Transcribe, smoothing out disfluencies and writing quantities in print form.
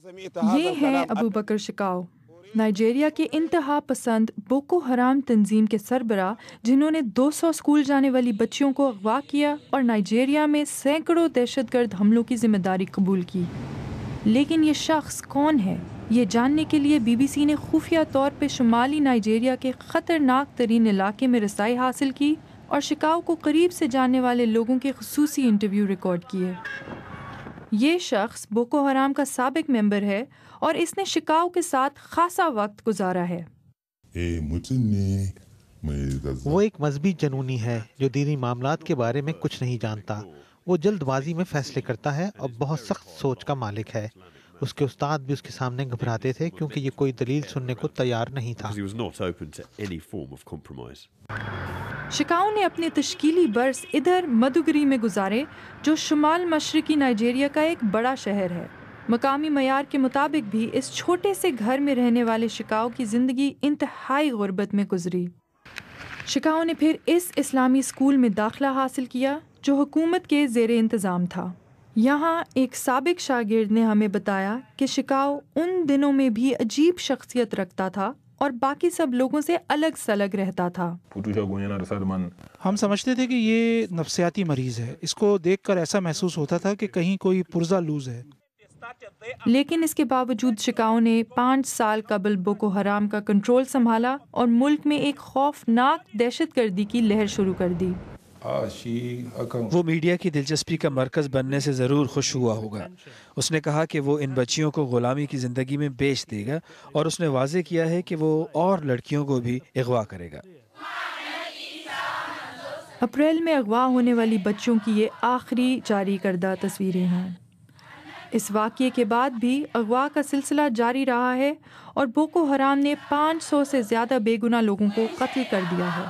یہ ہیں ابو بکر Chicago, Nigeria کے انتہا پسند بوکو حرام تنظیم کے سربراہ، جنہوں نے 200 اسکول جانے والی بچیوں کو اغوا کیا اور نائجیریا میں سینکڑوں دہشت گرد حملوں کی ذمہ داری قبول کی۔ لیکن یہ شخص کون ہے؟ یہ جاننے کے لیے بی بی سی نے خفیہ طور پہ شمالی نائجیریا کے خطرناک ترین علاقے میں رسائی حاصل کی اور شکاؤ کو قریب سے جاننے والے لوگوں کے خصوصی انٹرویو ریکارڈ کیے۔ یہ شخص بوکو حرام کا سابق ممبر ہے اور اس نے شکاؤ کے ساتھ خاصا وقت گزارا ہے۔ وہ ایک مذہبی جنونی ہے جو دینی معاملات کے بارے میں کچھ نہیں جانتا۔ وہ جلد بازی میں فیصلے کرتا ہے اور بہت سخت سوچ کا مالک ہے۔ اس کے استاد بھی اس کے سامنے گھبراتے تھے کیونکہ یہ کوئی دلیل سننے کو تیار نہیں تھا۔ شکاؤ نے اپنے تشکیلی برس ادھر مدوگری میں گزارے، جو شمال مشرقی نائجیریا کا ایک بڑا شہر ہے۔ مقامی معیار کے مطابق بھی اس چھوٹے سے گھر میں رہنے والے شکاؤ کی زندگی انتہائی غربت میں گزری۔ شکاؤ نے پھر اس اسلامی اسکول میں داخلہ حاصل کیا جو حکومت کے زیر انتظام تھا۔ یہاں ایک سابق شاگرد نے ہمیں بتایا کہ شکاؤ ان دنوں میں بھی عجیب شخصیت رکھتا تھا اور باقی سب لوگوں سے الگ سلگ رہتا تھا۔ ہم سمجھتے تھے کہ یہ نفسیاتی مریض ہے، اس کو دیکھ کر ایسا محسوس ہوتا تھا کہ کہیں کوئی پرزہ لوز ہے۔ لیکن اس کے باوجود شکاؤ نے 5 سال قبل بوکو حرام کا کنٹرول سنبھالا اور ملک میں ایک خوفناک دہشت گردی کی لہر شروع کر دی۔ وہ میڈیا کی دلچسپی کا مرکز بننے سے ضرور خوش ہوا ہوگا۔ اس نے کہا کہ وہ ان بچیوں کو غلامی کی زندگی میں بیچ دے گا اور اس نے واضح کیا ہے کہ وہ اور لڑکیوں کو بھی اغوا کرے گا۔ اپریل میں اغوا ہونے والی بچوں کی یہ آخری جاری کردہ تصویریں ہیں۔ اس واقعے کے بعد بھی اغوا کا سلسلہ جاری رہا ہے اور بوکو حرام نے 500 سے زیادہ بے گناہ لوگوں کو قتل کر دیا ہے۔